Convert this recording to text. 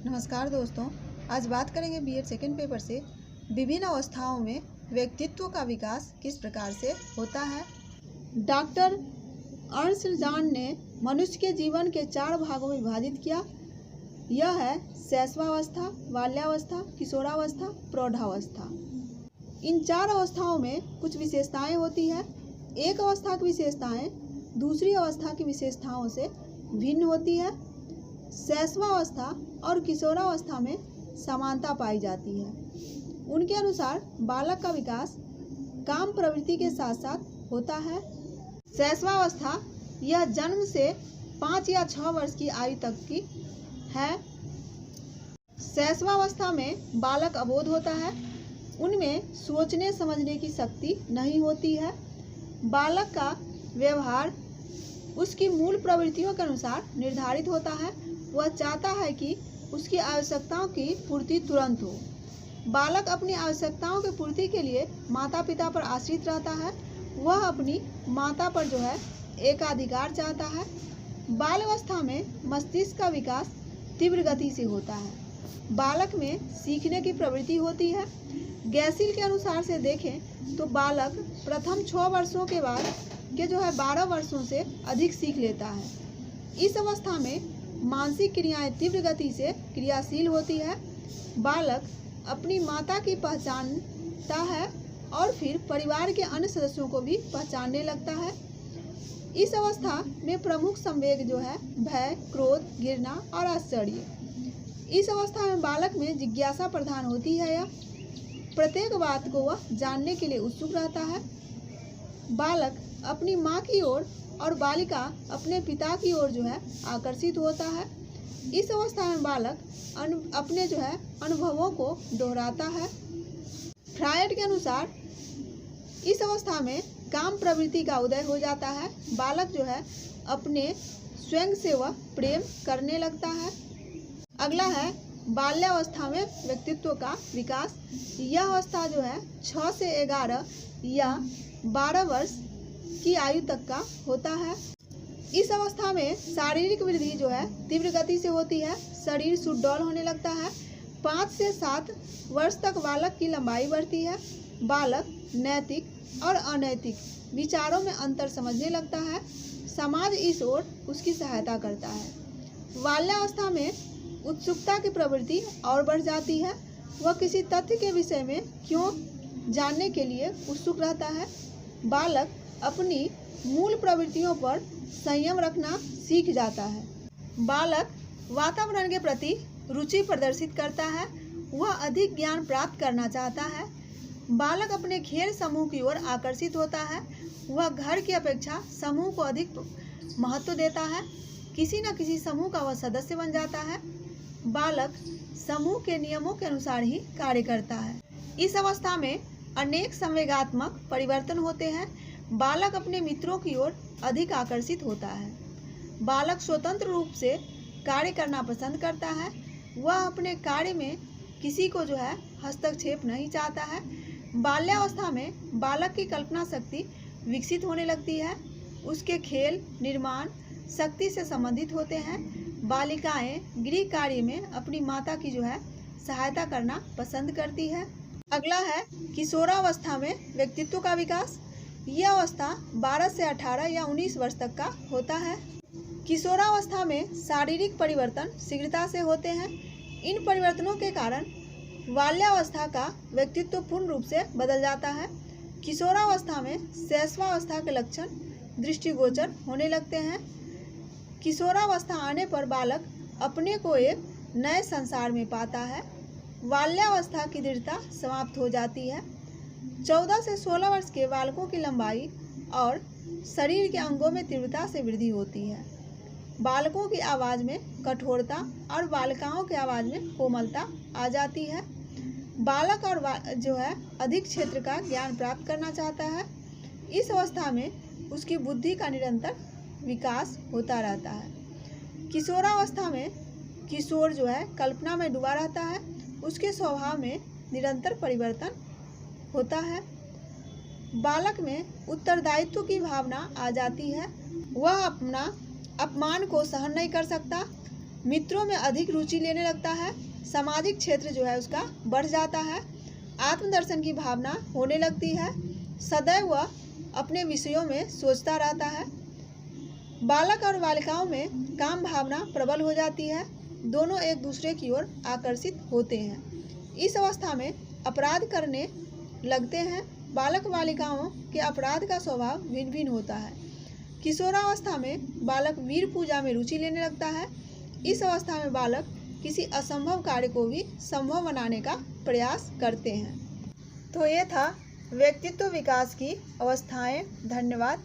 नमस्कार दोस्तों, आज बात करेंगे बीएड सेकेंड पेपर से विभिन्न अवस्थाओं में व्यक्तित्व का विकास किस प्रकार से होता है। डॉक्टर अर्नस्ट जॉन ने मनुष्य के जीवन के 4 भागों में विभाजित किया। यह है शैशवावस्था, बाल्यावस्था, किशोरावस्था, प्रौढ़ावस्था। इन 4 अवस्थाओं में कुछ विशेषताएं होती है। एक अवस्था की विशेषताएं दूसरी अवस्था की विशेषताओं से भिन्न होती है। शैशवावस्था और किशोरावस्था में समानता पाई जाती है। उनके अनुसार बालक का विकास काम प्रवृत्ति के साथ साथ होता है। शैशवावस्था यह जन्म से 5 या 6 वर्ष की आयु तक की है। शैशवावस्था में बालक अबोध होता है। उनमें सोचने समझने की शक्ति नहीं होती है। बालक का व्यवहार उसकी मूल प्रवृत्तियों के अनुसार निर्धारित होता है। वह चाहता है कि उसकी आवश्यकताओं की पूर्ति तुरंत हो। बालक अपनी आवश्यकताओं की पूर्ति के लिए माता पिता पर आश्रित रहता है। वह अपनी माता पर एकाधिकार चाहता है। बाल्यावस्था में मस्तिष्क का विकास तीव्र गति से होता है। बालक में सीखने की प्रवृत्ति होती है। गैसिल के अनुसार से देखें तो बालक प्रथम 6 वर्षों के बाद के 12 वर्षों से अधिक सीख लेता है। इस अवस्था में मानसिक क्रियाएं तीव्र गति से क्रियाशील होती है। बालक अपनी माता की पहचानता है और फिर परिवार के अन्य सदस्यों को भी पहचानने लगता है। इस अवस्था में प्रमुख संवेग भय, क्रोध, घृणा और आश्चर्य। इस अवस्था में बालक में जिज्ञासा प्रधान होती है। या प्रत्येक बात को वह जानने के लिए उत्सुक रहता है। बालक अपनी माँ की ओर और बालिका अपने पिता की ओर आकर्षित होता है। इस अवस्था में बालक अपने अनुभवों को दोहराता है। फ्रायड के अनुसार इस अवस्था में काम प्रवृत्ति का उदय हो जाता है। बालक अपने स्वयं से वह प्रेम करने लगता है। अगला है बाल्यावस्था में व्यक्तित्व का विकास। यह अवस्था 6 से 11 या 12 वर्ष की आयु तक का होता है। इस अवस्था में शारीरिक वृद्धि तीव्र गति से होती है। शरीर सुडौल होने लगता है। 5 से 7 वर्ष तक बालक की लंबाई बढ़ती है। बालक नैतिक और अनैतिक विचारों में अंतर समझने लगता है। समाज इस ओर उसकी सहायता करता है। बाल्यावस्था में उत्सुकता की प्रवृत्ति और बढ़ जाती है। वह किसी तथ्य के विषय में क्यों जानने के लिए उत्सुक रहता है। बालक अपनी मूल प्रवृत्तियों पर संयम रखना सीख जाता है। बालक वातावरण के प्रति रुचि प्रदर्शित करता है। वह अधिक ज्ञान प्राप्त करना चाहता है। बालक अपने खेल समूह की ओर आकर्षित होता है। वह घर की अपेक्षा समूह को अधिक महत्व देता है। किसी न किसी समूह का वह सदस्य बन जाता है। बालक समूह के नियमों के अनुसार ही कार्य करता है। इस अवस्था में अनेक संवेगात्मक परिवर्तन होते हैं। बालक अपने मित्रों की ओर अधिक आकर्षित होता है। बालक स्वतंत्र रूप से कार्य करना पसंद करता है। वह अपने कार्य में किसी को हस्तक्षेप नहीं चाहता है। बाल्यावस्था में बालक की कल्पना शक्ति विकसित होने लगती है। उसके खेल निर्माण शक्ति से संबंधित होते हैं। बालिकाएं गृह कार्य में अपनी माता की सहायता करना पसंद करती है। अगला है किशोरावस्था में व्यक्तित्व का विकास। यह अवस्था 12 से 18 या 19 वर्ष तक का होता है। किशोरावस्था में शारीरिक परिवर्तन शीघ्रता से होते हैं। इन परिवर्तनों के कारण बाल्यावस्था का व्यक्तित्व पूर्ण रूप से बदल जाता है। किशोरावस्था में शैशवावस्था के लक्षण दृष्टिगोचर होने लगते हैं। किशोरावस्था आने पर बालक अपने को एक नए संसार में पाता है। बाल्यावस्था की दृढ़ता समाप्त हो जाती है। 14 से 16 वर्ष के बालकों की लंबाई और शरीर के अंगों में तीव्रता से वृद्धि होती है। बालकों की आवाज़ में कठोरता और बालिकाओं की आवाज़ में कोमलता आ जाती है। बालक और अधिक क्षेत्र का ज्ञान प्राप्त करना चाहता है। इस अवस्था में उसकी बुद्धि का निरंतर विकास होता रहता है। किशोरावस्था में किशोर कल्पना में डूबा रहता है। उसके स्वभाव में निरंतर परिवर्तन होता है। बालक में उत्तरदायित्व की भावना आ जाती है। वह अपना अपमान को सहन नहीं कर सकता। मित्रों में अधिक रुचि लेने लगता है, सामाजिक क्षेत्र जो है उसका बढ़ जाता है, आत्मदर्शन की भावना होने लगती है, सदैव वह अपने विषयों में सोचता रहता है। बालक और बालिकाओं में काम भावना प्रबल हो जाती है, दोनों एक दूसरे की ओर आकर्षित होते हैं। इस अवस्था में अपराध करने लगते हैं। बालक बालिकाओं के अपराध का स्वभाव भिन्न भिन्न होता है। किशोरावस्था में बालक वीर पूजा में रुचि लेने लगता है। इस अवस्था में बालक किसी असंभव कार्य को भी संभव बनाने का प्रयास करते हैं। तो ये था व्यक्तित्व विकास की अवस्थाएं। धन्यवाद।